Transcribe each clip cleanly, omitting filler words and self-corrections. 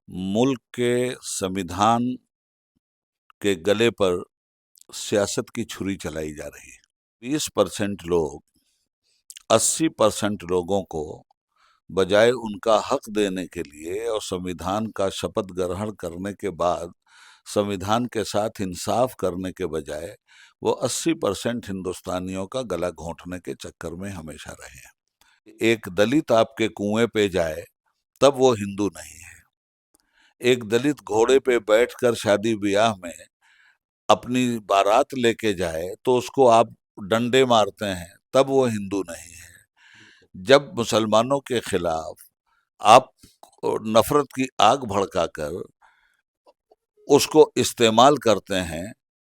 मुल्क के संविधान के गले पर सियासत की छुरी चलाई जा रही है। 20% लोग 80% लोगों को बजाय उनका हक देने के लिए और संविधान का शपथ ग्रहण करने के बाद संविधान के साथ इंसाफ करने के बजाय वो 80% हिंदुस्तानियों का गला घोंटने के चक्कर में हमेशा रहे हैं। एक दलित आपके कुएं पे जाए तब वो हिंदू नहीं है। एक दलित घोड़े पे बैठकर शादी ब्याह में अपनी बारात लेके जाए तो उसको आप डंडे मारते हैं तब वो हिंदू नहीं है। जब मुसलमानों के खिलाफ आप नफरत की आग भड़काकर उसको इस्तेमाल करते हैं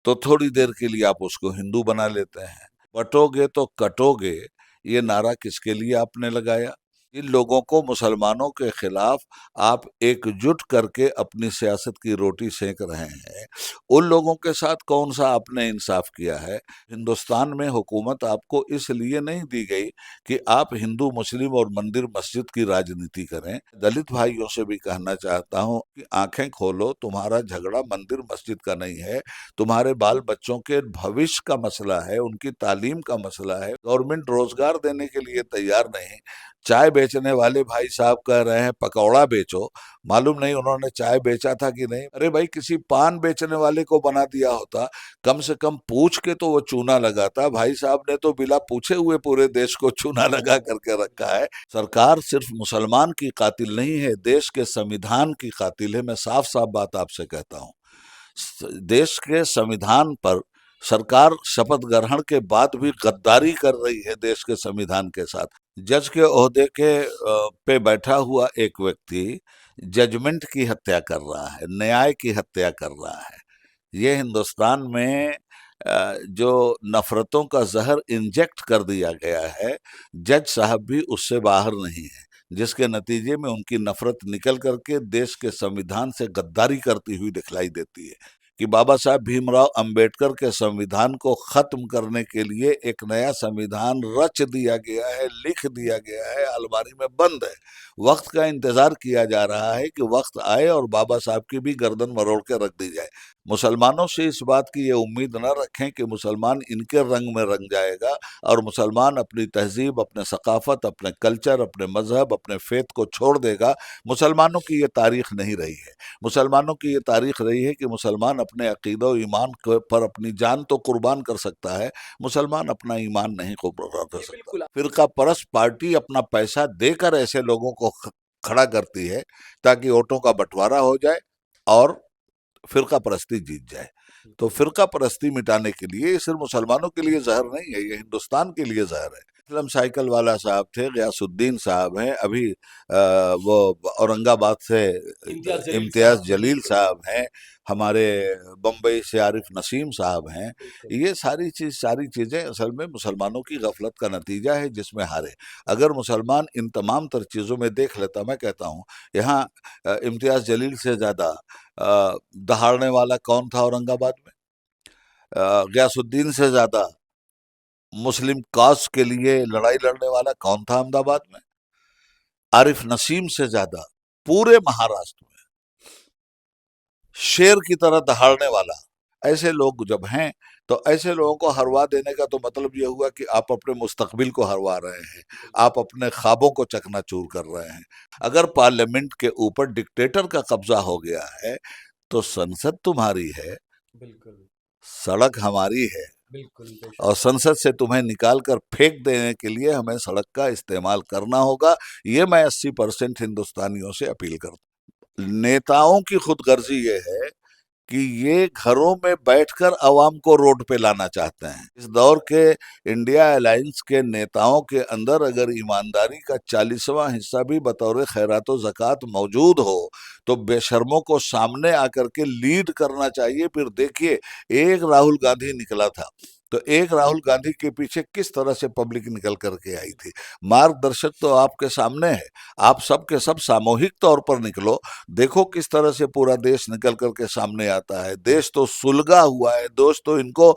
तो थोड़ी देर के लिए आप उसको हिंदू बना लेते हैं। बटोगे तो कटोगे, ये नारा किसके लिए आपने लगाया? इन लोगों को मुसलमानों के खिलाफ आप एकजुट करके अपनी सियासत की रोटी सेक रहे हैं। उन लोगों के साथ कौन सा आपने इंसाफ किया है? हिंदुस्तान में हुकूमत आपको इसलिए नहीं दी गई कि आप हिंदू मुस्लिम और मंदिर मस्जिद की राजनीति करें। दलित भाइयों से भी कहना चाहता हूं कि आंखें खोलो, तुम्हारा झगड़ा मंदिर मस्जिद का नहीं है, तुम्हारे बाल बच्चों के भविष्य का मसला है, उनकी तालीम का मसला है। गवर्नमेंट रोजगार देने के लिए तैयार नहीं। चाय बेचने वाले भाई साहब कह रहे हैं पकौड़ा बेचो, मालूम नहीं उन्होंने चाय बेचा था कि नहीं। अरे भाई, किसी पान बेचने वाले को बना दिया होता, कम से कम पूछ के तो वो चूना लगाता। भाई साहब ने तो बिना पूछे हुए पूरे देश को चूना लगा करके रखा है। सरकार सिर्फ मुसलमान की कातिल नहीं है, देश के संविधान की कातिल है। मैं साफ साफ बात आपसे कहता हूँ। देश के संविधान पर सरकार शपथ ग्रहण के बाद भी गद्दारी कर रही है देश के संविधान के साथ। जज के ओहदे के पे बैठा हुआ एक व्यक्ति जजमेंट की हत्या कर रहा है, न्याय की हत्या कर रहा है। ये हिंदुस्तान में जो नफरतों का जहर इंजेक्ट कर दिया गया है, जज साहब भी उससे बाहर नहीं है, जिसके नतीजे में उनकी नफरत निकल करके देश के संविधान से गद्दारी करती हुई दिखलाई देती है। कि बाबा साहब भीमराव अंबेडकर के संविधान को खत्म करने के लिए एक नया संविधान रच दिया गया है, लिख दिया गया है, अलमारी में बंद है। वक्त का इंतजार किया जा रहा है कि वक्त आए और बाबा साहब की भी गर्दन मरोड़ के रख दी जाए। मुसलमानों से इस बात की ये उम्मीद न रखें कि मुसलमान इनके रंग में रंग जाएगा और मुसलमान अपनी तहजीब, अपने सकाफत, अपने कल्चर, अपने मजहब, अपने फेथ को छोड़ देगा। मुसलमानों की ये तारीख नहीं रही है। मुसलमानों की ये तारीख रही है कि मुसलमान अपने अकीदा और ईमान पर अपनी जान तो कुर्बान कर सकता है, मुसलमान अपना ईमान नहीं कुर्बान कर सकता। फिरका परस्त पार्टी अपना पैसा देकर ऐसे लोगों को खड़ा करती है ताकि वोटों का बंटवारा हो जाए और फिरका परस्ती जीत जाए। तो फिरका परस्ती मिटाने के लिए ये सिर्फ मुसलमानों के लिए जहर नहीं है, ये हिंदुस्तान के लिए जहर है। फिल्म साइकिल वाला साहब थे, गयासुद्दीन साहब हैं, अभी वो औरंगाबाद से इम्तियाज जलील साहब हैं, हमारे बम्बई से आरिफ नसीम साहब हैं। ये सारी चीजें असल में मुसलमानों की गफलत का नतीजा है जिसमें हारे। अगर मुसलमान इन तमाम तर चीजों में देख लेता, मैं कहता हूँ यहाँ इम्तियाज जलील से ज्यादा दहाड़ने वाला कौन था औरंगाबाद में? गयासुद्दीन से ज्यादा मुस्लिम काज के लिए लड़ाई लड़ने वाला कौन था अहमदाबाद में? आरिफ नसीम से ज्यादा पूरे महाराष्ट्र में शेर की तरह दहाड़ने वाला ऐसे लोग जब हैं, तो ऐसे लोगों को हरवा देने का तो मतलब ये हुआ कि आप अपने मुस्तकबिल को हरवा रहे हैं, आप अपने ख्वाबों को चकनाचूर कर रहे हैं। अगर पार्लियामेंट के ऊपर डिक्टेटर का कब्जा हो गया है तो संसद तुम्हारी है, बिल्कुल सड़क हमारी है, बिल्कुल और संसद से तुम्हें निकाल कर फेंक देने के लिए हमें सड़क का इस्तेमाल करना होगा। ये मैं 80% हिंदुस्तानियों से अपील करता हूँ। नेताओं की खुदगर्जी ये है कि ये घरों में बैठकर अवाम को रोड पे लाना चाहते हैं। इस दौर के इंडिया अलायंस के नेताओं के अंदर अगर ईमानदारी का 40वां हिस्सा भी बतौर खैरात व ज़कात मौजूद हो तो बेशर्मों को सामने आकर के लीड करना चाहिए। फिर देखिए, एक राहुल गांधी निकला था तो एक राहुल गांधी के पीछे किस तरह से पब्लिक निकल करके आई थी। मार्गदर्शक तो आपके सामने है, आप सब के सब सामूहिक तौर पर निकलो। देखो किस तरह से पूरा देश निकल करके सामने आता है। देश तो सुलगा हुआ है, दोस्त तो इनको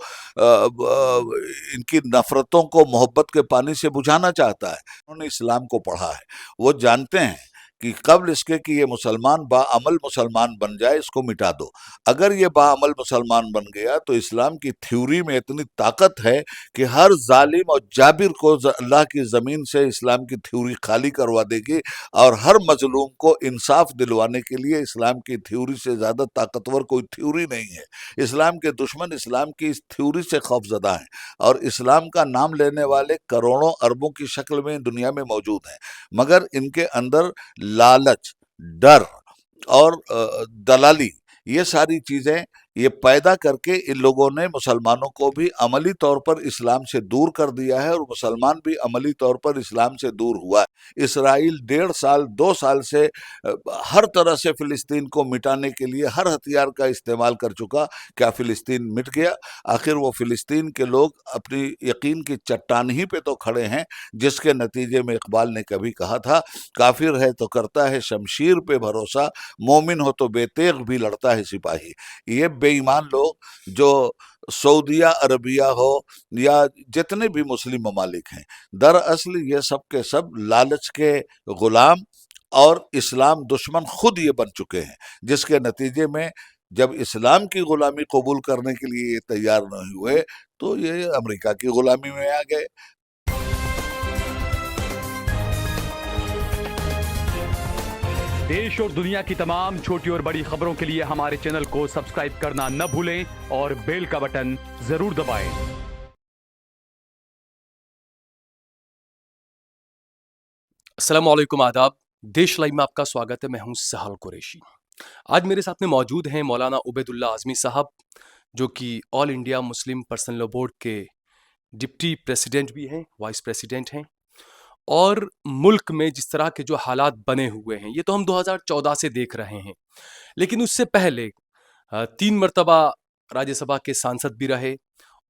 इनकी नफरतों को मोहब्बत के पानी से बुझाना चाहता है। उन्होंने इस्लाम को पढ़ा है, वो जानते हैं कि कब्ल इसके कि ये मुसलमान बाअमल मुसलमान बन जाए, इसको मिटा दो। अगर ये बाअमल मुसलमान बन गया तो इस्लाम की थ्योरी में इतनी ताकत है कि हर जालिम और जाबिर को अल्लाह की ज़मीन से इस्लाम की थ्योरी खाली करवा देगी, और हर मजलूम को इंसाफ दिलवाने के लिए इस्लाम की थ्योरी से ज़्यादा ताकतवर कोई थ्योरी नहीं है। इस्लाम के दुश्मन इस्लाम की इस थ्योरी से खौफजदा हैं, और इस्लाम का नाम लेने वाले करोड़ों अरबों की शक्ल में दुनिया में मौजूद हैं, मगर इनके अंदर लालच, डर और दलाली, ये सारी चीजें ये पैदा करके इन लोगों ने मुसलमानों को भी अमली तौर पर इस्लाम से दूर कर दिया है, और मुसलमान भी अमली तौर पर इस्लाम से दूर हुआ है। इसराइल 1.5 साल 2 साल से हर तरह से फिलिस्तीन को मिटाने के लिए हर हथियार का इस्तेमाल कर चुका। क्या फिलिस्तीन मिट गया? आखिर वो फिलिस्तीन के लोग अपनी यकीन की चट्टान ही पे तो खड़े हैं, जिसके नतीजे में इकबाल ने कभी कहा था, काफिर है तो करता है शमशीर पे भरोसा, मोमिन हो तो बेतेग भी लड़ता है सिपाही। ये बेईमान लोग जो सऊदिया अरबिया हो या जितने भी मुस्लिम ममालिक हैं, दरअसल ये सब के सब लालच के गुलाम और इस्लाम दुश्मन खुद ये बन चुके हैं, जिसके नतीजे में जब इस्लाम की गुलामी कबूल करने के लिए ये तैयार नहीं हुए तो ये अमेरिका की गुलामी में आ गए। देश और दुनिया की तमाम छोटी और बड़ी खबरों के लिए हमारे चैनल को सब्सक्राइब करना न भूलें और बेल का बटन जरूर दबाएं। अस्सलाम वालेकुम, आदाब। देश लाइव में आपका स्वागत है। मैं हूं सहल कुरैशी। आज मेरे साथ में मौजूद हैं मौलाना उबैदुल्लाह आज़मी साहब, जो कि all India Muslim personal law board के डिप्टी प्रेसिडेंट भी हैं, वाइस प्रेसिडेंट हैं। और मुल्क में जिस तरह के जो हालात बने हुए हैं, ये तो हम 2014 से देख रहे हैं, लेकिन उससे पहले 3 मरतबा राज्यसभा के सांसद भी रहे।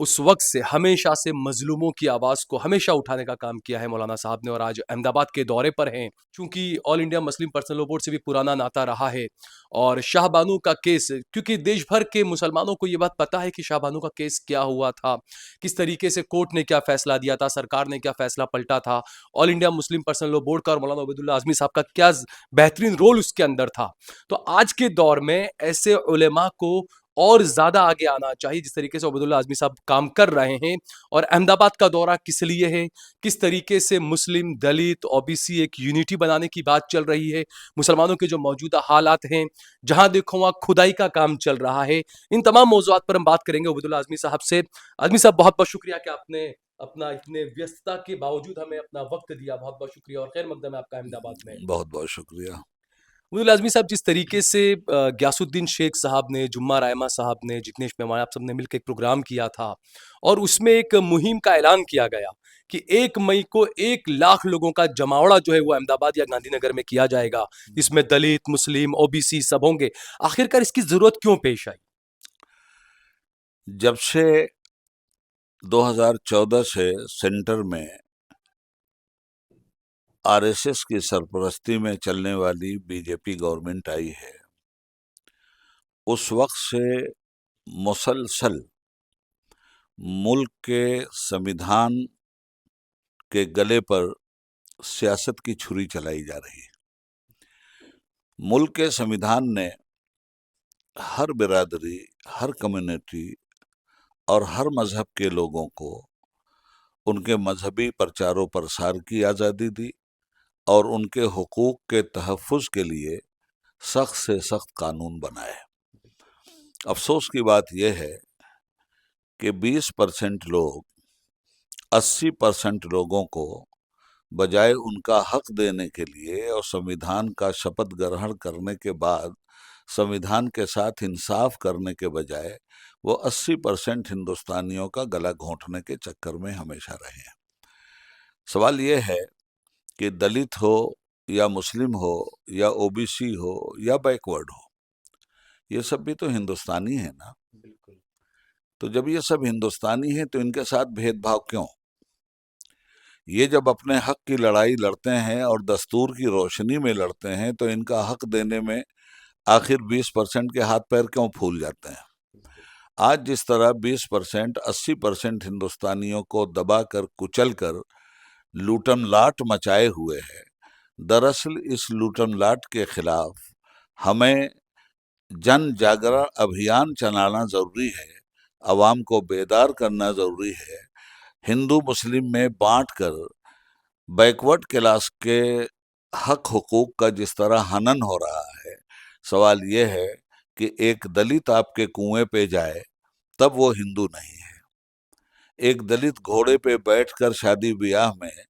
उस वक्त से हमेशा से मजलूमों की आवाज़ को हमेशा उठाने का काम किया है मौलाना साहब ने, और आज अहमदाबाद के दौरे पर हैं। चूंकि all India Muslim personal law board से भी पुराना नाता रहा है, और शाहबानू का केस, क्योंकि देश भर के मुसलमानों को ये बात पता है कि शाहबानू का केस क्या हुआ था, किस तरीके से कोर्ट ने क्या फैसला दिया था, सरकार ने क्या फैसला पलटा था, all India Muslim personal law board का और मौलाना उबैदुल्लाह आज़मी साहब का क्या बेहतरीन रोल उसके अंदर था। तो आज के दौर में ऐसे उलेमा को और ज्यादा आगे आना चाहिए, जिस तरीके से उबैदुल्लाह आज़मी साहब काम कर रहे हैं। और अहमदाबाद का दौरा किस लिए है, किस तरीके से मुस्लिम, दलित, ओबीसी एक यूनिटी बनाने की बात चल रही है, मुसलमानों के जो मौजूदा हालात हैं, जहां देखो वहां खुदाई का काम चल रहा है, इन तमाम मौज़ूआत पर हम बात करेंगे उबैदुल्लाह आज़मी साहब से। आज़मी साहब, बहुत बहुत शुक्रिया कि आपने अपना इतने व्यस्तता के बावजूद हमें अपना वक्त दिया। बहुत बहुत शुक्रिया और खैर मकदम है आपका अहमदाबाद में। बहुत बहुत शुक्रिया। मुझे आज़मी साहब, जिस तरीके से गयासुद्दीन शेख साहब ने, जुम्मा रायमा साहब ने, जिग्नेश मेवानी, आप सब ने मिलकर एक प्रोग्राम किया था, और उसमें एक मुहिम का ऐलान किया गया कि 1 मई को 1 लाख लोगों का जमावड़ा जो है वो अहमदाबाद या गांधीनगर में किया जाएगा, इसमें दलित, मुस्लिम, ओबीसी सब होंगे। आखिरकार इसकी जरूरत क्यों पेश आई? जब से 2014 से सेंटर में आरएसएस की सरपरस्ती में चलने वाली बीजेपी गवर्नमेंट आई है, उस वक्त से मुसलसल मुल्क के संविधान के गले पर सियासत की छुरी चलाई जा रही है। मुल्क के संविधान ने हर बिरादरी, हर कम्युनिटी और हर मजहब के लोगों को उनके मजहबी प्रचारों प्रसार की आज़ादी दी, और उनके हुकूक के तहफ़्फ़ुज़ के लिए सख्त से सख्त कानून बनाए। अफसोस की बात यह है कि 20% लोग 80% लोगों को बजाय उनका हक देने के लिए और संविधान का शपथ ग्रहण करने के बाद संविधान के साथ इंसाफ करने के बजाय वो 80% हिंदुस्तानियों का गला घोंटने के चक्कर में हमेशा रहे हैं। सवाल ये है कि दलित हो या मुस्लिम हो या ओबीसी हो या बैकवर्ड हो, ये सब भी तो हिंदुस्तानी है ना। बिल्कुल। तो जब ये सब हिंदुस्तानी है तो इनके साथ भेदभाव क्यों? ये जब अपने हक की लड़ाई लड़ते हैं और दस्तूर की रोशनी में लड़ते हैं तो इनका हक देने में आखिर 20% के हाथ पैर क्यों फूल जाते हैं? आज जिस तरह 20% 80% हिंदुस्तानियों को दबा कर कुचल कर लूटम लाट मचाए हुए है, दरअसल इस लूटन लाट के खिलाफ हमें जन जागरण अभियान चलाना जरूरी है, अवाम को बेदार करना जरूरी है। हिंदू मुस्लिम में बांट कर बैकवर्ड क्लास के हक हुकूक का जिस तरह हनन हो रहा है, सवाल यह है कि एक दलित आपके कुएं पे जाए तब वो हिंदू नहीं है। एक दलित घोड़े पे बैठकर शादी ब्याह में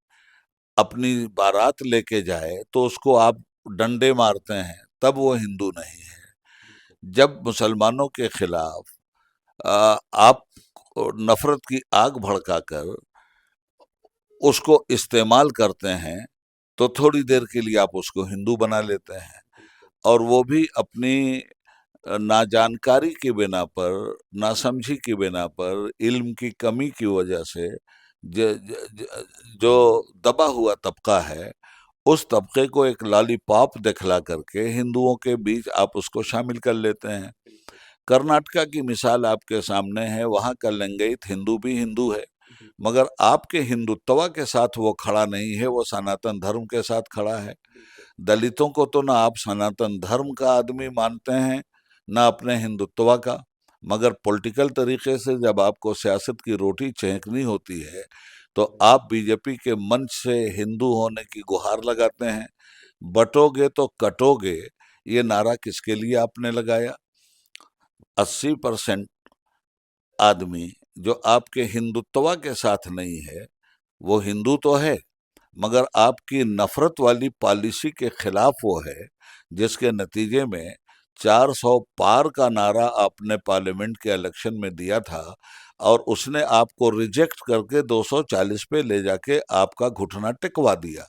अपनी बारात लेके जाए तो उसको आप डंडे मारते हैं, तब वो हिंदू नहीं है। जब मुसलमानों के खिलाफ आप नफरत की आग भड़काकर उसको इस्तेमाल करते हैं तो थोड़ी देर के लिए आप उसको हिंदू बना लेते हैं, और वो भी अपनी नाजानकारी की बिना पर, नासमझी की बिना पर, इल्म की कमी की वजह से ज, ज, ज, जो दबा हुआ तबका है, उस तबके को एक लॉलीपॉप दिखला करके हिंदुओं के बीच आप उसको शामिल कर लेते हैं। कर्नाटका की मिसाल आपके सामने है, वहां का लिंगायत हिंदू भी हिंदू है, मगर आपके हिंदुत्व के साथ वो खड़ा नहीं है, वो सनातन धर्म के साथ खड़ा है। दलितों को तो ना आप सनातन धर्म का आदमी मानते हैं, ना अपने हिंदुत्व का, मगर पॉलिटिकल तरीके से जब आपको सियासत की रोटी छेंकनी होती है तो आप बीजेपी के मंच से हिंदू होने की गुहार लगाते हैं। बटोगे तो कटोगे, ये नारा किसके लिए आपने लगाया? 80% आदमी जो आपके हिंदुत्व के साथ नहीं है, वो हिंदू तो है मगर आपकी नफरत वाली पॉलिसी के खिलाफ वो है, जिसके नतीजे में 400 पार का नारा आपने पार्लियामेंट के इलेक्शन में दिया था, और उसने आपको रिजेक्ट करके 240 पे ले जाके आपका घुटना टिकवा दिया।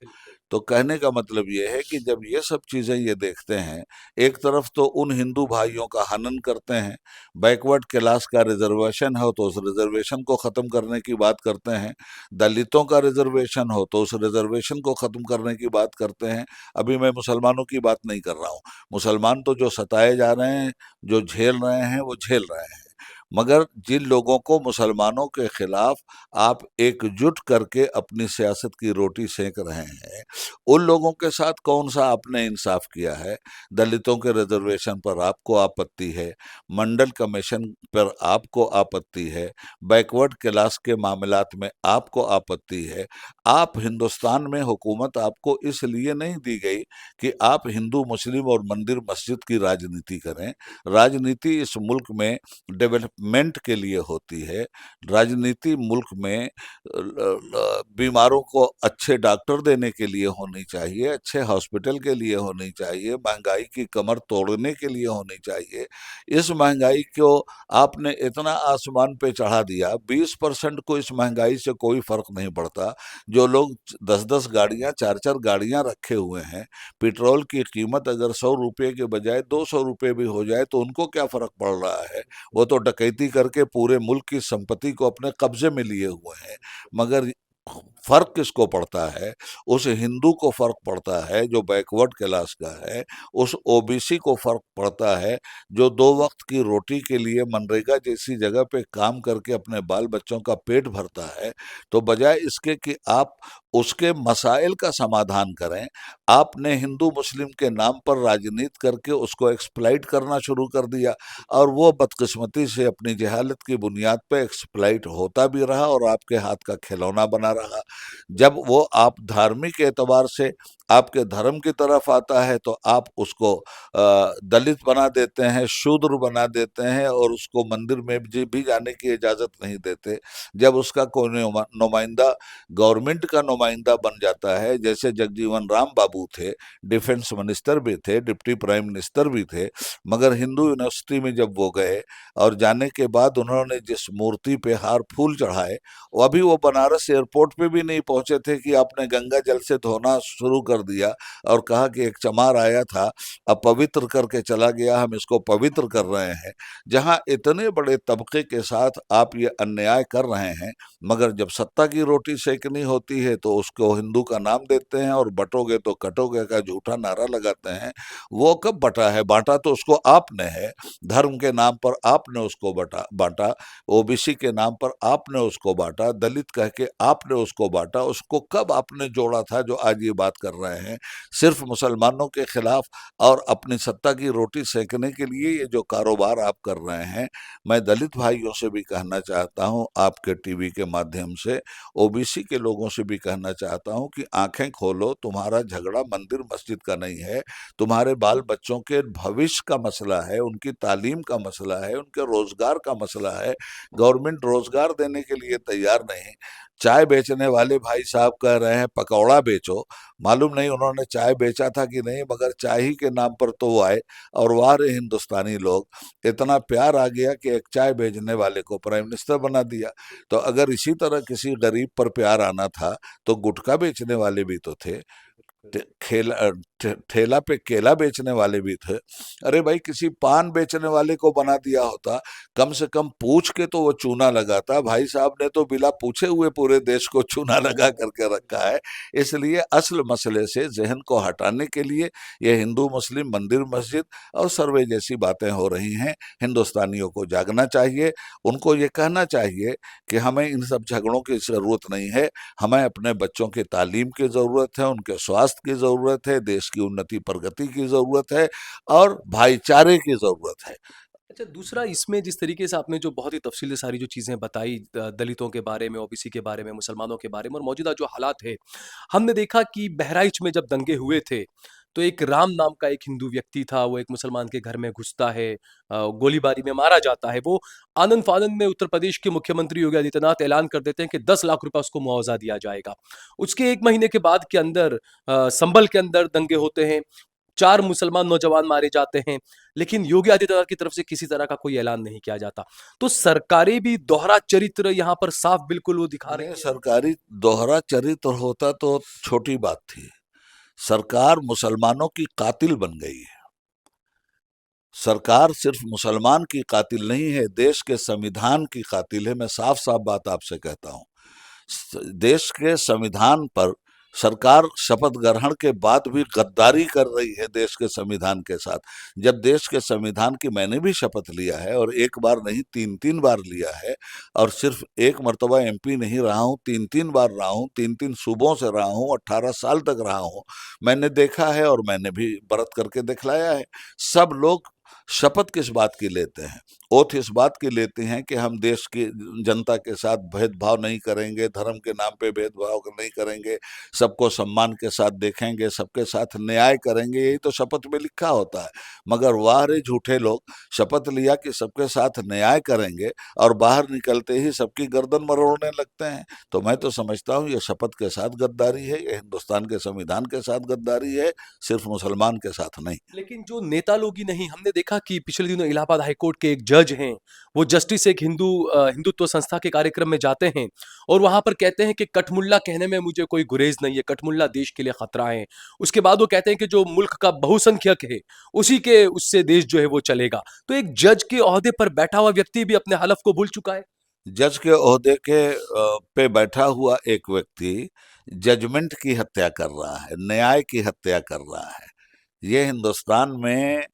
तो कहने का मतलब ये है कि जब ये सब चीजें ये देखते हैं, एक तरफ तो उन हिंदू भाइयों का हनन करते हैं, बैकवर्ड क्लास का रिजर्वेशन हो तो उस रिजर्वेशन को खत्म करने की बात करते हैं, दलितों का रिजर्वेशन हो तो उस रिजर्वेशन को खत्म करने की बात करते हैं। अभी मैं मुसलमानों की बात नहीं कर रहा हूँ, मुसलमान तो जो सताए जा रहे हैं, जो झेल रहे हैं, वो झेल रहे हैं, मगर जिन लोगों को मुसलमानों के खिलाफ आप एकजुट करके अपनी सियासत की रोटी सेक रहे हैं, उन लोगों के साथ कौन सा आपने इंसाफ किया है? दलितों के रिजर्वेशन पर आपको आपत्ति है, मंडल कमीशन पर आपको आपत्ति है, बैकवर्ड क्लास के मामलात में आपको आपत्ति है। आप हिंदुस्तान में हुकूमत आपको इसलिए नहीं दी गई कि आप हिंदू मुस्लिम और मंदिर मस्जिद की राजनीति करें। राजनीति इस मुल्क में डेवलपमेंट के लिए होती है। राजनीति मुल्क में बीमारों को अच्छे डॉक्टर देने के लिए होनी चाहिए, अच्छे हॉस्पिटल के लिए होनी चाहिए, महंगाई की कमर तोड़ने के लिए होनी चाहिए। इस महंगाई को आपने इतना आसमान पे चढ़ा दिया, 20% को इस महंगाई से कोई फर्क नहीं पड़ता। जो लोग 10-10 गाड़ियां, 4-4 गाड़ियां रखे हुए हैं, पेट्रोल की कीमत अगर 100 रुपये के बजाय 200 रुपये भी हो जाए तो उनको क्या फर्क पड़ रहा है? वो तो डकैती करके पूरे मुल्क की संपत्ति को अपने कब्जे में लिए हुए हैं। मगर फर्क किसको पड़ता है? उस हिंदू को फर्क पड़ता है जो बैकवर्ड क्लास का है, उस ओबीसी को फर्क पड़ता है जो 2 वक्त की रोटी के लिए मनरेगा जैसी जगह पे काम करके अपने बाल बच्चों का पेट भरता है। तो बजाय इसके कि आप उसके मसाइल का समाधान करें, आपने हिंदू मुस्लिम के नाम पर राजनीति करके उसको एक्सप्लाइट करना शुरू कर दिया, और वो बदकिस्मती से अपनी जहालत की बुनियाद पर एक्सप्लाइट होता भी रहा और आपके हाथ का खिलौना बना रहा। जब वो आप धार्मिक एतबार से आपके धर्म की तरफ आता है तो आप उसको दलित बना देते हैं, शूद्र बना देते हैं, और उसको मंदिर में भी जाने की इजाजत नहीं देते। जब उसका कोई नुमाइंदा गवर्नमेंट का नुमाइंदा बन जाता है, जैसे जगजीवन राम बाबू थे, डिफेंस मिनिस्टर भी थे, डिप्टी प्राइम मिनिस्टर भी थे, मगर हिंदू यूनिवर्सिटी में जब वो गए और जाने के बाद उन्होंने जिस मूर्ति पे हार फूल चढ़ाए, वो अभी वो बनारस एयरपोर्ट पे भी नहीं पहुंचे थे कि आपने गंगा जल से धोना शुरू कर दिया और कहा कि एक चमार आया था, अपवित्र करके चला गया, हम इसको पवित्र कर रहे हैं। जहां इतने बड़े तबके के साथ आप ये अन्याय कर रहे हैं, मगर जब सत्ता की रोटी सेकनी होती है तो उसको हिंदू का नाम देते हैं और बटोगे तो कटोगे का झूठा नारा लगाते हैं। वो कब बटा है? बांटा तो उसको आपने है, धर्म के नाम पर आपने उसको बांटा, ओबीसी के नाम पर आपने उसको बांटा, दलित कह के आपने उसको बांटा, उसको कब आपने जोड़ा था जो आज ये बात कर रहे हैं? सिर्फ मुसलमानों के खिलाफ और अपनी सत्ता की रोटी सेकने के लिए ये जो कारोबार आप कर रहे हैं। मैं दलित भाइयों से भी कहना चाहता हूं, आपके टीवी के माध्यम से ओबीसी के लोगों से भी कहना चाहता हूं कि आंखें खोलो, तुम्हारा झगड़ा मंदिर मस्जिद का नहीं है, तुम्हारे बाल बच्चों के भविष्य का मसला है, उनकी तालीम का मसला है, उनके रोजगार का मसला है। गवर्नमेंट रोजगार देने के लिए तैयार नहीं। चाय बेचने वाले भाई साहब कह रहे हैं पकौड़ा बेचो, मालूम नहीं उन्होंने चाय बेचा था कि नहीं, मगर चाय ही के नाम पर तो वो आए। और वाह रे हिंदुस्तानी लोग, इतना प्यार आ गया कि एक चाय बेचने वाले को प्राइम मिनिस्टर बना दिया। तो अगर इसी तरह किसी गरीब पर प्यार आना था तो गुटखा बेचने वाले भी तो थे, ठेला पे केला बेचने वाले भी थे। अरे भाई, किसी पान बेचने वाले को बना दिया होता, कम से कम पूछ के तो वो चूना लगाता। भाई साहब ने तो बिना पूछे हुए पूरे देश को चूना लगा करके रखा है। इसलिए असल मसले से जहन को हटाने के लिए ये हिंदू मुस्लिम मंदिर मस्जिद और सर्वे जैसी बातें हो रही हैं। हिंदुस्तानियों को जागना चाहिए, उनको ये कहना चाहिए कि हमें इन सब झगड़ों की जरूरत नहीं है। हमें अपने बच्चों की तालीम की जरूरत है, उनके स्वास्थ्य की जरूरत है, देश की उन्नति प्रगति की जरूरत है और भाईचारे की जरूरत है। अच्छा, दूसरा इसमें जिस तरीके से आपने जो बहुत ही तफ़सील से सारी जो चीज़ें बताई दलितों के बारे में, ओबीसी के बारे में, मुसलमानों के बारे में और मौजूदा जो हालात है, हमने देखा कि बहराइच में जब दंगे हुए थे, तो एक राम नाम का एक हिंदू व्यक्ति था, वो एक मुसलमान के घर में घुसता है, गोलीबारी में मारा जाता है। वो आनन-फानन में उत्तर प्रदेश के मुख्यमंत्री योगी आदित्यनाथ ऐलान कर देते हैं कि 10 लाख रुपए उसको मुआवज़ा दिया जाएगा। उसके 1 महीने के बाद के अंदर संभल के अंदर दंगे होते हैं, 4 मुसलमान नौजवान मारे जाते हैं, लेकिन योगी आदित्यनाथ की तरफ से किसी तरह का कोई ऐलान नहीं किया जाता। तो सरकारें भी दोहरा चरित्र यहाँ पर साफ बिल्कुल वो दिखा रही नहीं, हैं। सरकारी दोहरा चरित्र होता तो छोटी बात थी। सरकार मुसलमानों की कातिल बन गई है। सरकार सिर्फ मुसलमान की कातिल नहीं है, देश के संविधान की कातिल है। मैं साफ साफ बात आपसे कहता हूं। देश के संविधान पर सरकार शपथ ग्रहण के बाद भी गद्दारी कर रही है देश के संविधान के साथ। जब देश के संविधान की मैंने भी शपथ लिया है, और एक बार नहीं 3-3 बार लिया है, और सिर्फ एक मर्तबा एमपी नहीं रहा हूं, 3-3 बार रहा हूं, 3-3 सूबों से रहा हूं, 18 साल तक रहा हूं। मैंने देखा है और मैंने भी व्रत करके दिखलाया है। सब लोग शपथ किस बात की लेते हैं? ओथ इस बात की लेते हैं कि हम देश की जनता के साथ भेदभाव नहीं करेंगे, धर्म के नाम पे भेदभाव नहीं करेंगे, सबको सम्मान के साथ देखेंगे, सबके साथ न्याय करेंगे। यही तो शपथ में लिखा होता है। मगर वाह रे झूठे लोग, शपथ लिया कि सबके साथ न्याय करेंगे और बाहर निकलते ही सबकी गर्दन मरोड़ने लगते हैं। तो मैं तो समझता हूँ ये शपथ के साथ गद्दारी है, ये हिंदुस्तान के संविधान के साथ गद्दारी है, सिर्फ मुसलमान के साथ नहीं। लेकिन जो नेता लोग ही नहीं, हमने देखा कि पिछले दिनों इलाहाबाद हाईकोर्ट के एक जज हैं, वो जस्टिस एक हिंदुत्व संस्था के कार्यक्रम में जाते हैं और वहां पर कहते हैं कि कठमुल्ला कहने में मुझे कोई गुरेज नहीं है, कठमुल्ला देश के लिए खतरा है। उसके बाद वो कहते हैं कि जो मुल्क का बहुसंख्यक है उसी के उससे देश जो है वो चलेगा। तो एक जज के ओहदे पर बैठा हुआ व्यक्ति भी अपने हलफ को भूल चुका है। जज के ओहदे के पे बैठा हुआ एक व्यक्ति जजमेंट की हत्या कर रहा है, न्याय की हत्या कर रहा है। ये हिंदुस्तान में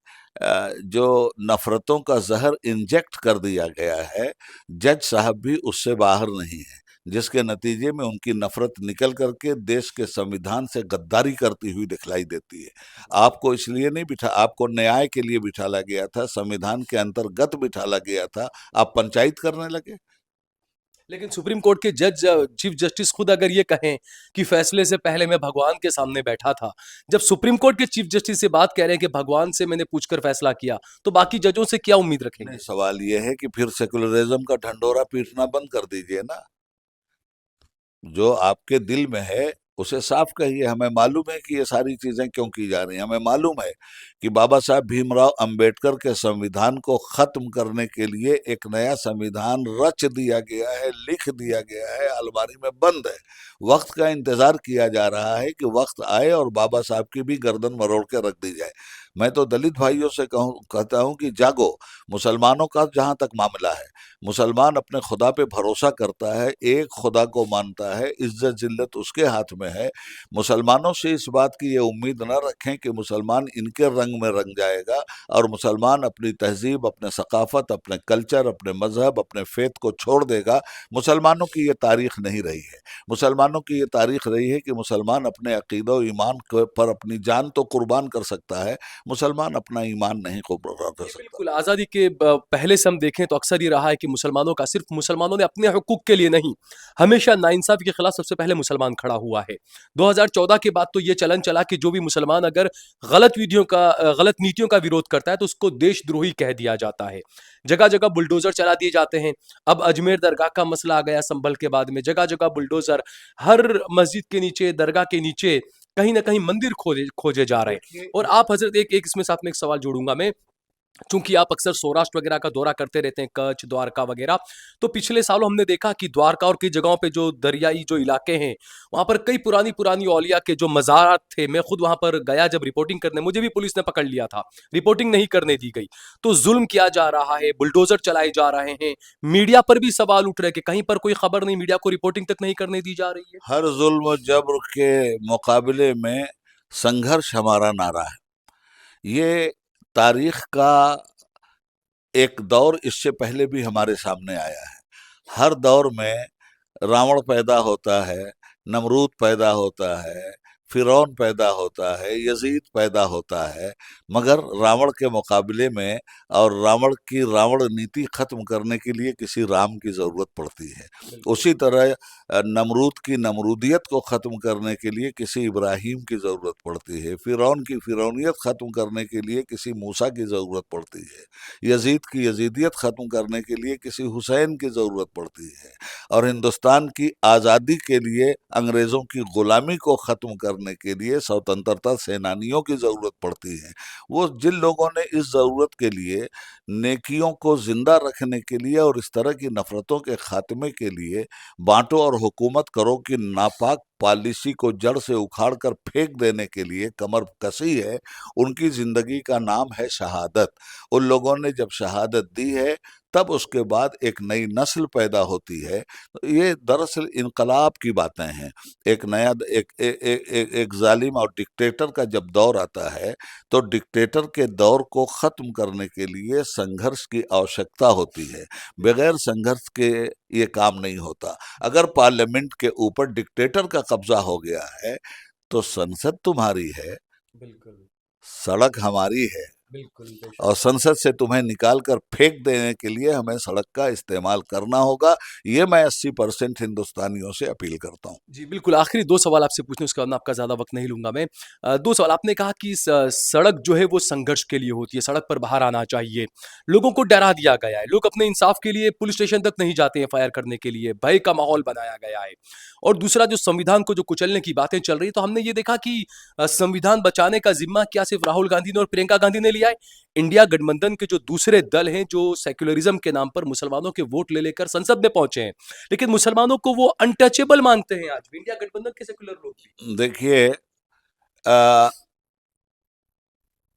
जो नफरतों का जहर इंजेक्ट कर दिया गया है, जज साहब भी उससे बाहर नहीं है, जिसके नतीजे में उनकी नफरत निकल करके देश के संविधान से गद्दारी करती हुई दिखलाई देती है। आपको इसलिए नहीं बिठा, आपको न्याय के लिए बिठाला गया था, संविधान के अंतर्गत बिठाला गया था, आप पंचायत करने लगे। लेकिन सुप्रीम कोर्ट के जज चीफ जस्टिस खुद अगर ये कहें कि फैसले से पहले मैं भगवान के सामने बैठा था, जब सुप्रीम कोर्ट के चीफ जस्टिस से बात कह रहे हैं कि भगवान से मैंने पूछकर फैसला किया, तो बाकी जजों से क्या उम्मीद नहीं, रखेंगे? सवाल ये है कि फिर सेकुलरिज्म का ढंढोरा पीटना बंद कर दीजिए ना। जो आपके दिल में है उसे साफ कहिए। हमें मालूम है कि ये सारी चीजें क्यों की जा रही हैं। हमें मालूम है कि बाबा साहब भीमराव अंबेडकर के संविधान को खत्म करने के लिए एक नया संविधान रच दिया गया है, लिख दिया गया है, अलमारी में बंद है। वक्त का इंतजार किया जा रहा है कि वक्त आए और बाबा साहब की भी गर्दन मरोड़ के रख दी जाए। मैं तो दलित भाइयों से कहता हूं कि जागो। मुसलमानों का जहां तक मामला है, मुसलमान अपने खुदा पे भरोसा करता है, एक खुदा को मानता है, इज्जत जिल्लत उसके हाथ में है। मुसलमानों से इस बात की ये उम्मीद न रखें कि मुसलमान इनके रंग में रंग जाएगा और मुसलमान अपनी तहजीब, अपने सकाफत, अपने कल्चर, अपने मजहब, अपने फेथ को छोड़ देगा। मुसलमानों की ये तारीख नहीं रही है। मुसलमानों की ये तारीख रही है कि मुसलमान अपने अकीदा और ईमान पर अपनी जान तो कुर्बान कर सकता है, मुसलमान अपना ईमान नहीं कुर्बान कर सकता। बिल्कुल, आज़ादी के पहले से हम देखें तो अक्सर ये रहा है कि मुसलमानों का सिर्फ मुसलमानों ने अपने हकूक़ के लिए नहीं, हमेशा नाइंसाफ़ी के खिलाफ सबसे पहले मुसलमान खड़ा हुआ है। 2014 के बाद तो ये चलन चला कि जो भी मुसलमान अगर गलत नीतियों का विरोध करता है तो उसको देशद्रोही कह दिया जाता है। जगह-जगह बुलडोज़र चला दिए जाते हैं। अब अजमेर दरगाह का मसला आ गया संभल के बाद में, जगह-जगह बुलडोज़र, हर मस्जिद के नीचे, दरगाह के नीचे कहीं न कहीं मंदिर खोजे खोजे जा रहे हैं। देखिए, और आप हज़रत एक एक इसमें साथ में एक सवाल जोड़ूँगा मैं, चूंकि आप अक्सर सौराष्ट्र वगैरह का दौरा करते रहते हैं, कच्छ, द्वारका वगैरह, तो पिछले सालों हमने देखा कि द्वारका और कई जगहों पे जो दरियाई जो इलाके हैं, वहां पर कई पुरानी पुरानी औलिया के जो मज़ारात थे, मैं खुद वहां पर गया जब रिपोर्टिंग करने, मुझे भी पुलिस ने पकड़ लिया था, रिपोर्टिंग नहीं करने दी गई। तो जुल्म किया जा रहा है, बुलडोजर चलाए जा रहे हैं, मीडिया पर भी सवाल उठ रहे हैं कि कहीं पर कोई खबर नहीं, मीडिया को रिपोर्टिंग तक नहीं करने दी जा रही है। हर जुल्म जबर के मुकाबले में संघर्ष हमारा नारा है। ये तारीख का एक दौर इससे पहले भी हमारे सामने आया है। हर दौर में रावण पैदा होता है, नमरूद पैदा होता है, फिरौन पैदा होता है, यजीद पैदा होता है, मगर रावण के मुकाबले में और रावण की रावण नीति खत्म करने के लिए किसी राम की जरूरत पड़ती है। उसी तरह नमरूद की नमरूदियत को खत्म करने के लिए किसी इब्राहिम की जरूरत पड़ती है, फिरौन की फिरौनियत खत्म करने के लिए किसी मूसा की जरूरत पड़ती है, यजीद की यजीदियत खत्म करने के लिए किसी हुसैन की जरूरत पड़ती है, और हिंदुस्तान की आज़ादी के लिए, अंग्रेज़ों की गुलामी को ख़त्म करने के लिए स्वतंत्रता सेनानियों की ज़रूरत पड़ती है। वो जिन लोगों ने इस ज़रूरत के लिए, नेकियों को ज़िंदा रखने के लिए और इस तरह की नफ़रतों के ख़ात्मे के लिए, बांटो और हुकूमत करो की नापाक पॉलिसी को जड़ से उखाड़ कर फेंक देने के लिए कमर कसी है, उनकी ज़िंदगी का नाम है शहादत। उन लोगों ने जब शहादत दी है, तब उसके बाद एक नई नस्ल पैदा होती है। ये दरअसल इनकलाब की बातें हैं। एक नया एक जालिम और डिक्टेटर का जब दौर आता है, तो डिक्टेटर के दौर को ख़त्म करने के लिए संघर्ष की आवश्यकता होती है। बगैर संघर्ष के ये काम नहीं होता। अगर पार्लियामेंट के ऊपर डिक्टेटर का कब्जा हो गया है, तो संसद तुम्हारी है, बिल्कुल, सड़क हमारी है, बिल्कुल, और संसद से तुम्हें निकाल कर फेंक देने के लिए हमें सड़क का इस्तेमाल करना होगा। ये मैं 80% हिंदुस्तानियों से अपील करता हूँ। जी, बिल्कुल, आखिरी 2 सवाल आपसे पूछने, उसके बाद मैं आपका ज़्यादा वक़्त नहीं लूँगा मैं। 2 सवाल, आपने कहा कि सड़क जो है वो संघर्ष के लिए होती है, सड़क पर बाहर आना चाहिए। लोगों को डरा दिया गया है, लोग अपने इंसाफ के लिए पुलिस स्टेशन तक नहीं जाते हैं एफआईआर करने के लिए, भय का माहौल बनाया गया है। और दूसरा, जो संविधान को जो कुचलने की बातें चल रही हैं, तो हमने ये देखा कि संविधान बचाने का ज़िम्मा क्या सिर्फ़ राहुल गांधी ने और प्रियंका गांधी ने लिया है? इंडिया गठबंधन के जो दूसरे दल हैं, जो सेक्युलरिज़्म के नाम पर मुसलमानों के वोट ले लेकर संसद में पहुँचे हैं, लेकिन मुसलमानों को वो अनटचेबल मानते हैं आज भी, इंडिया गठबंधन के सेकुलर लोग भी। देखिए, अ,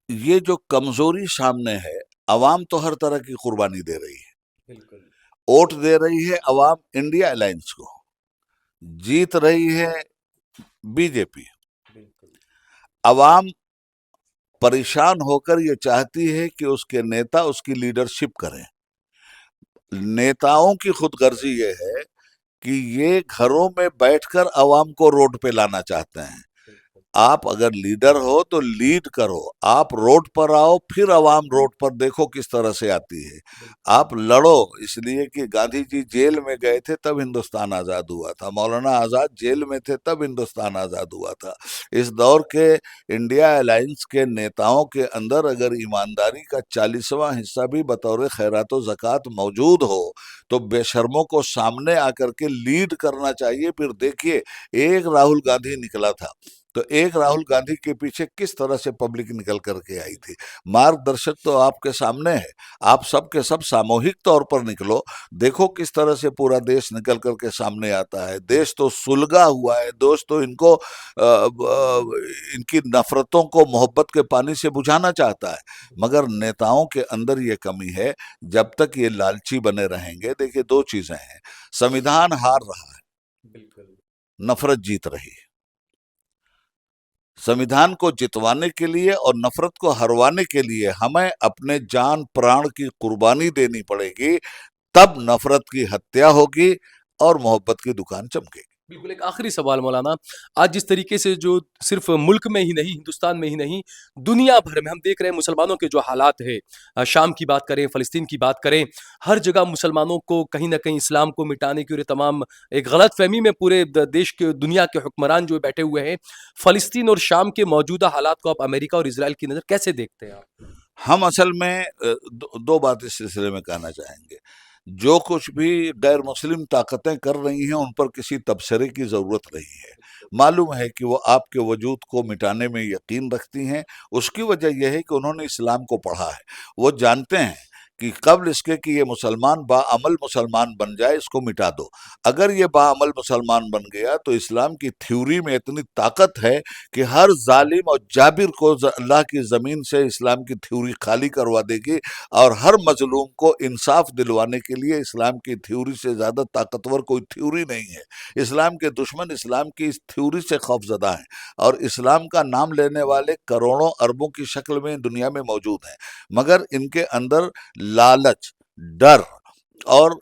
ये जो कमजोरी सामने है, अवाम तो हर तरह की कुर्बानी दे रही है। बिल्कुल, वोट दे रही है अवाम इंडिया अलायंस को, जीत रही है बीजेपी। बिल्कुल, अवाम परेशान होकर ये चाहती है कि उसके नेता उसकी लीडरशिप करें। नेताओं की खुदगर्जी ये है कि ये घरों में बैठकर अवाम को रोड पे लाना चाहते हैं। बिल्कुल, आप अगर लीडर हो तो लीड करो, आप रोड पर आओ, फिर अवाम रोड पर देखो किस तरह से आती है। बिल्कुल, आप लड़ो, इसलिए कि गांधी जी जेल में गए थे तब हिंदुस्तान आज़ाद हुआ था, मौलाना आज़ाद जेल में थे तब हिंदुस्तान आज़ाद हुआ था। इस दौर के इंडिया अलायंस के नेताओं के अंदर अगर ईमानदारी का 40वां हिस्सा भी बतौर खैरात व ज़कात मौजूद हो, तो बेशर्मों को सामने आकर के लीड करना चाहिए। फिर देखिए, एक राहुल गांधी निकला था तो एक राहुल गांधी के पीछे किस तरह से पब्लिक निकल करके आई थी। मार्गदर्शक तो आपके सामने है, आप सब के सब सामूहिक तौर पर निकलो, देखो किस तरह से पूरा देश निकल करके सामने आता है। देश तो सुलगा हुआ है, देश तो इनको इनकी नफरतों को मोहब्बत के पानी से बुझाना चाहता है, मगर नेताओं के अंदर ये कमी है। जब तक ये लालची बने रहेंगे, देखिए दो चीजें हैं, संविधान हार रहा है, बिल्कुल। नफरत जीत रही है। संविधान को जितवाने के लिए और नफरत को हरवाने के लिए हमें अपने जान प्राण की कुर्बानी देनी पड़ेगी, तब नफरत की हत्या होगी और मोहब्बत की दुकान चमकेगी। बिल्कुल, एक आखिरी सवाल मौलाना, आज जिस तरीके से जो सिर्फ मुल्क में ही नहीं, हिंदुस्तान में ही नहीं, दुनिया भर में हम देख रहे हैं मुसलमानों के जो हालात है, शाम की बात करें, फ़लस्तीन की बात करें, हर जगह मुसलमानों को कहीं न कहीं इस्लाम को मिटाने की और ये तमाम एक गलतफ़हमी में पूरे देश के दुनिया के हुक्मरान जो बैठे हुए हैं। फ़लस्तीन और शाम के मौजूदा हालात को आप अमेरिका और इसराइल की नज़र कैसे देखते हैं आप? हम असल में दो बात इस सिलसिले में कहना चाहेंगे। जो कुछ भी गैर मुस्लिम ताकतें कर रही हैं, उन पर किसी तबसरे की जरूरत नहीं है। मालूम है कि वो आपके वजूद को मिटाने में यकीन रखती हैं। उसकी वजह यह है कि उन्होंने इस्लाम को पढ़ा है। वो जानते हैं कि कब्ल इसके कि ये मुसलमान बाअमल मुसलमान बन जाए, इसको मिटा दो। अगर ये बाअमल मुसलमान बन गया तो इस्लाम की थ्योरी में इतनी ताकत है कि हर जालिम और जाबिर को अल्लाह की ज़मीन से इस्लाम की थ्योरी खाली करवा देगी, और हर मजलूम को इंसाफ दिलवाने के लिए इस्लाम की थ्योरी से ज़्यादा ताकतवर कोई थ्योरी नहीं है। इस्लाम के दुश्मन इस्लाम की इस थ्योरी से खौफजदा हैं, और इस्लाम का नाम लेने वाले करोड़ों अरबों की शक्ल में दुनिया में मौजूद हैं, मगर इनके अंदर लालच, डर और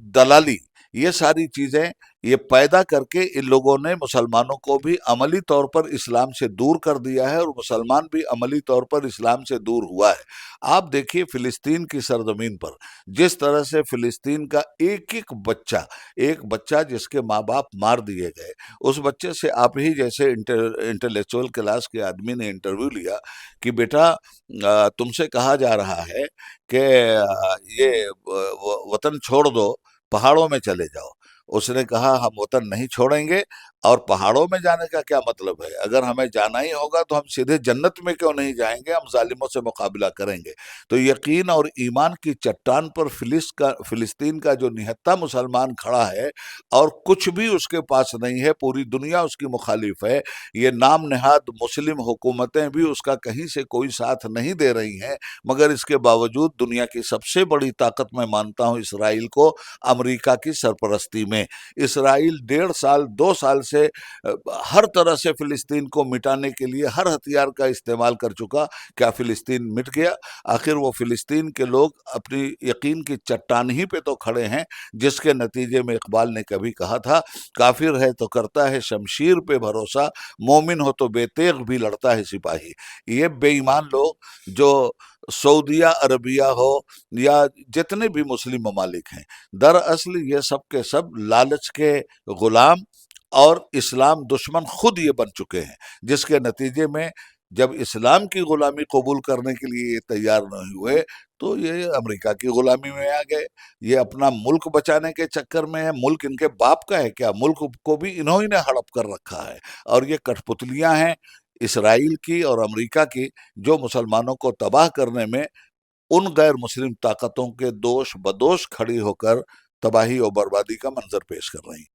दलाली, ये सारी चीजें ये पैदा करके इन लोगों ने मुसलमानों को भी अमली तौर पर इस्लाम से दूर कर दिया है, और मुसलमान भी अमली तौर पर इस्लाम से दूर हुआ है। आप देखिए फिलिस्तीन की सरजमीन पर जिस तरह से फिलिस्तीन का एक बच्चा जिसके माँ बाप मार दिए गए, उस बच्चे से आप ही जैसे इंटेलेक्चुअल क्लास के आदमी ने इंटरव्यू लिया कि बेटा तुमसे कहा जा रहा है कि ये वतन छोड़ दो, पहाड़ों में चले जाओ। उसने कहा हम वतन नहीं छोड़ेंगे, और पहाड़ों में जाने का क्या मतलब है? अगर हमें जाना ही होगा तो हम सीधे जन्नत में क्यों नहीं जाएंगे, हम जालिमों से मुकाबला करेंगे। तो यकीन और ईमान की चट्टान पर फिलिस्तीन का जो निहत्था मुसलमान खड़ा है, और कुछ भी उसके पास नहीं है, पूरी दुनिया उसकी मुखालिफ है। ये नाम नेहाद मुस्लिम हुकूमतें भी उसका कहीं से कोई साथ नहीं दे रही हैं, मगर इसके बावजूद दुनिया की सबसे बड़ी ताकत मैं मानता हूं इसराइल को, अमेरिका की सरपरस्ती में। इसराइल 1.5 साल 2 साल से हर तरह से फिलिस्तीन को मिटाने के लिए हर हथियार का इस्तेमाल कर चुका। क्या फिलिस्तीन मिट गया? आखिर वो फिलिस्तीन के लोग अपनी यकीन की चट्टान ही पे तो खड़े हैं, जिसके नतीजे में इकबाल ने कभी कहा था, काफिर है तो करता है शमशीर पे भरोसा, मोमिन हो तो बेतेग भी लड़ता है सिपाही। ये बेईमान लोग जो सऊदिया अरबिया हो या जितने भी मुस्लिम ममालिक हैं, दरअसल ये सब के सब लालच के गुलाम और इस्लाम दुश्मन खुद ये बन चुके हैं, जिसके नतीजे में जब इस्लाम की गुलामी कबूल करने के लिए ये तैयार नहीं हुए, तो ये अमेरिका की गुलामी में आ गए। ये अपना मुल्क बचाने के चक्कर में है। मुल्क इनके बाप का है क्या? मुल्क को भी इन्होंने ने हड़प कर रखा है, और ये कठपुतलियां हैं इसराइल की और अमेरिका की, जो मुसलमानों को तबाह करने में उन गैर मुस्लिम ताकतों के दोष बदोश खड़ी होकर तबाही और बर्बादी का मंजर पेश कर रही।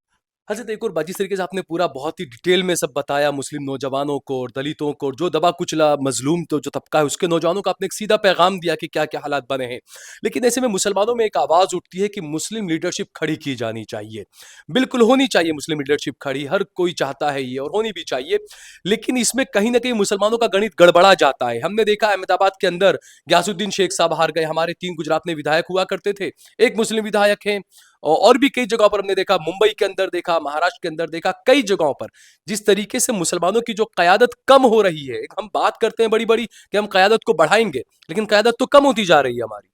हज़रत एक और बात, जिस तरीके से आपने पूरा बहुत ही डिटेल में सब बताया मुस्लिम नौजवानों को और दलितों को और जो दबा कुचला मजलूम तो जो तबका है उसके नौजवानों को आपने एक सीधा पैगाम दिया कि क्या क्या हालात बने हैं। लेकिन ऐसे में मुसलमानों में एक आवाज़ उठती है कि मुस्लिम लीडरशिप खड़ी की जानी चाहिए। बिल्कुल होनी चाहिए मुस्लिम लीडरशिप खड़ी, हर कोई चाहता है ये और होनी भी चाहिए। लेकिन इसमें कहीं ना कहीं मुसलमानों का गणित गड़बड़ा जाता है। हमने देखा अहमदाबाद के अंदर गयासुद्दीन शेख साहब हार गए, हमारे 3 गुजरात में विधायक हुआ करते थे, एक मुस्लिम विधायक हैं। और भी कई जगहों पर हमने देखा, मुंबई के अंदर देखा, महाराष्ट्र के अंदर देखा, कई जगहों पर जिस तरीके से मुसलमानों की जो क़यादत कम हो रही है। हम बात करते हैं बड़ी-बड़ी कि हम क़यादत को बढ़ाएंगे, लेकिन क़यादत तो कम होती जा रही है हमारी।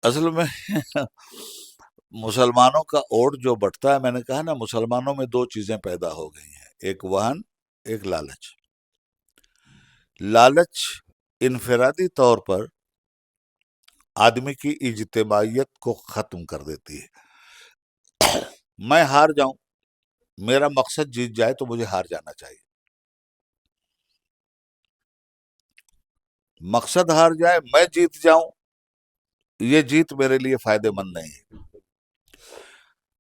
असल में मुसलमानों का ओट जो बढ़ता है, मैंने कहा ना, मुसलमानों में दो चीजें पैदा हो गई हैं, एक वहन, एक लालच। लालच इनफरादी तौर पर आदमी की इज्तिमाइयत को खत्म कर देती है। मैं हार जाऊं मेरा मकसद जीत जाए तो मुझे हार जाना चाहिए। मकसद हार जाए, मैं जीत जाऊं, ये जीत मेरे लिए फायदेमंद नहीं है।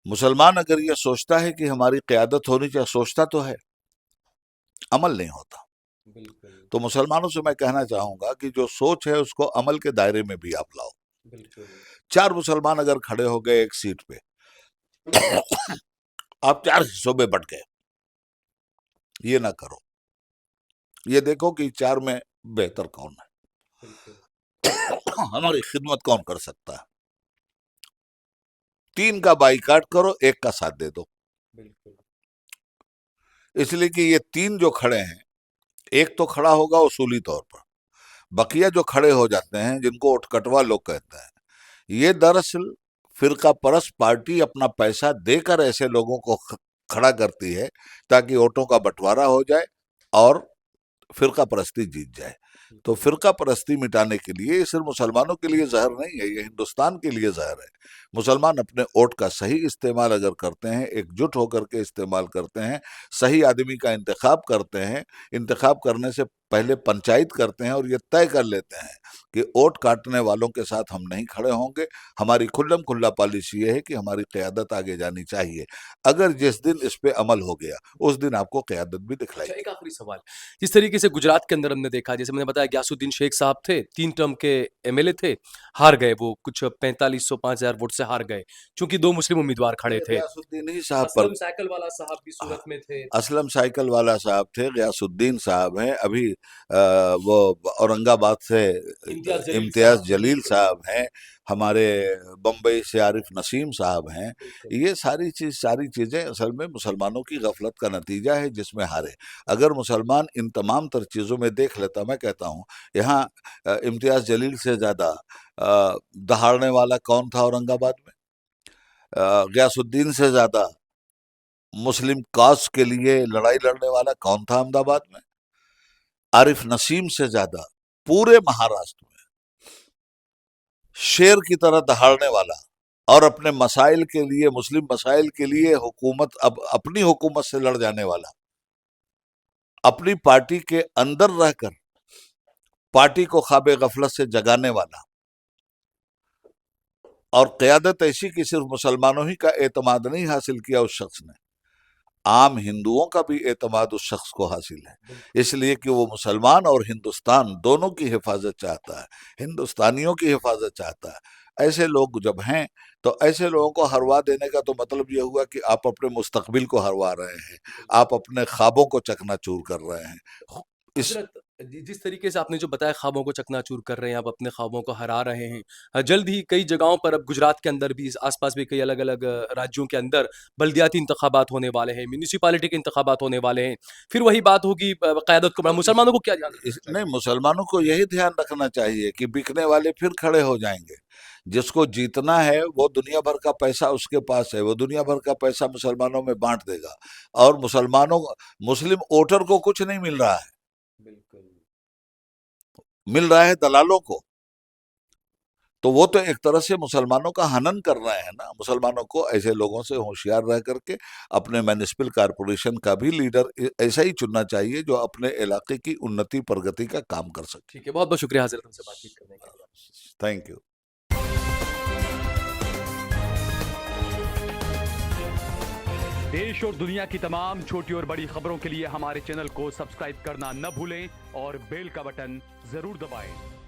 मुसलमान अगर ये सोचता है कि हमारी क़यादत होनी चाहिए, सोचता तो है, अमल नहीं होता। बिल्कुल तो मुसलमानों से मैं कहना चाहूंगा कि जो सोच है उसको अमल के दायरे में भी आप लाओ। बिल्कुल 4 मुसलमान अगर खड़े हो गए एक सीट पे, आप 4 हिस्सों में बंट गए, ये ना करो। ये देखो कि 4 में बेहतर कौन है, हमारी खिदमत कौन कर सकता है। 3 का बाइकाट करो, 1 का साथ दे दो। बिल्कुल इसलिए कि ये 3 जो खड़े हैं, एक तो खड़ा होगा उसूली तौर पर, बकिया जो खड़े हो जाते हैं, जिनको उठकटवा लोग कहते हैं, ये दरअसल फिरका परस्त पार्टी अपना पैसा देकर ऐसे लोगों को खड़ा करती है ताकि वोटों का बंटवारा हो जाए और फिरका परस्ती जीत जाए। तो फिरका परस्ती मिटाने के लिए ये सिर्फ मुसलमानों के लिए जहर नहीं है, ये हिंदुस्तान के लिए जहर है। मुसलमान अपने वोट का सही इस्तेमाल अगर करते हैं, एकजुट होकर के इस्तेमाल करते हैं, सही आदमी का इंतखाब करते हैं, इंतखाब करने से पहले पंचायत करते हैं और ये तय कर लेते हैं कि वोट काटने वालों के साथ हम नहीं खड़े होंगे, हमारी खुल्लम खुल्ला पॉलिसी ये है कि हमारी क़यादत आगे जानी चाहिए। अगर जिस दिन इस पे अमल हो गया, उस दिन आपको क़यादत भी दिखलाई। अच्छा, एक आखिरी सवाल। जिस तरीके से गुजरात के अंदर हमने देखा, जैसे मैंने बताया गयासुद्दीन शेख साहब थे, 3 टर्म के एमएलए थे, हार गए वो कुछ 4500 5000 वोट से हार गए, चूँकि 2 मुस्लिम उम्मीदवार खड़े थे। गयासुद्दीन ही साहब पर, असलम साइकिल वाला साहब भी सूरत में थे। असलम साइकिल वाला साहब थे, गयासुद्दीन साहब हैं, अभी वो औरंगाबाद से इम्तियाज जलील साहब हैं, हमारे बम्बई से आरिफ नसीम साहब हैं। ये सारी चीज़ें असल में मुसलमानों की गफलत का नतीजा है जिसमें हारे। अगर मुसलमान इन तमाम तर चीज़ों में देख लेता, मैं कहता हूँ यहाँ इम्तियाज जलील से ज़्यादा दहाड़ने वाला कौन था औरंगाबाद में? गयासुद्दीन से ज़्यादा मुस्लिम काज के लिए लड़ाई लड़ने वाला कौन था अहमदाबाद में? आरिफ नसीम से ज्यादा पूरे महाराष्ट्र में शेर की तरह दहाड़ने वाला और अपने मसाइल के लिए, मुस्लिम मसाइल के लिए हुकूमत, अब अपनी हुकूमत से लड़ जाने वाला, अपनी पार्टी के अंदर रहकर पार्टी को ख्वाब गफलत से जगाने वाला, और क़यादत ऐसी कि सिर्फ मुसलमानों ही का एतमाद नहीं हासिल किया उस शख्स ने, आम हिंदुओं का भी एतमाद उस शख्स को हासिल है, इसलिए कि वो मुसलमान और हिंदुस्तान दोनों की हिफाजत चाहता है, हिंदुस्तानियों की हिफाजत चाहता है। ऐसे लोग जब हैं तो ऐसे लोगों को हरवा देने का तो मतलब ये हुआ कि आप अपने मुस्तकबिल को हरवा रहे हैं, आप अपने ख्वाबों को चकनाचूर कर रहे हैं। इस हज़रत, जिस तरीके से आपने जो बताया ख्वाबों को चकनाचूर कर रहे हैं, आप अपने ख्वाबों को हरा रहे हैं। जल्द ही कई जगहों पर, अब गुजरात के अंदर भी, आस-पास भी कई अलग-अलग राज्यों के अंदर बल्दियाती इंतखाबात होने वाले हैं, म्युनिसिपैलिटी के इंतखाबात होने वाले हैं। फिर वही बात होगी क़यादत को, मुसलमानों को क्या ध्यान रखना चाहिए? नहीं, मुसलमानों को यही ध्यान रखना चाहिए कि बिकने वाले फिर खड़े हो जाएंगे। जिसको जीतना है वो दुनिया भर का पैसा उसके पास है, वो दुनिया भर का पैसा मुसलमानों में बांट देगा, और मुस्लिम वोटर को कुछ नहीं मिल रहा है, बिल्कुल। मिल रहा है दलालों को। तो वो तो एक तरह से मुसलमानों का हनन कर रहे हैं ना। मुसलमानों को ऐसे लोगों से होशियार रह करके अपने म्युनिसिपल कॉरपोरेशन का भी लीडर ऐसा ही चुनना चाहिए जो अपने इलाके की उन्नति प्रगति का काम कर सके। ठीक है, बहुत-बहुत शुक्रिया हज़रत हमसे बातचीत करने के लिए। Thank you. देश और दुनिया की तमाम छोटी और बड़ी खबरों के लिए हमारे चैनल को सब्सक्राइब करना न भूलें और बेल का बटन जरूर दबाएं।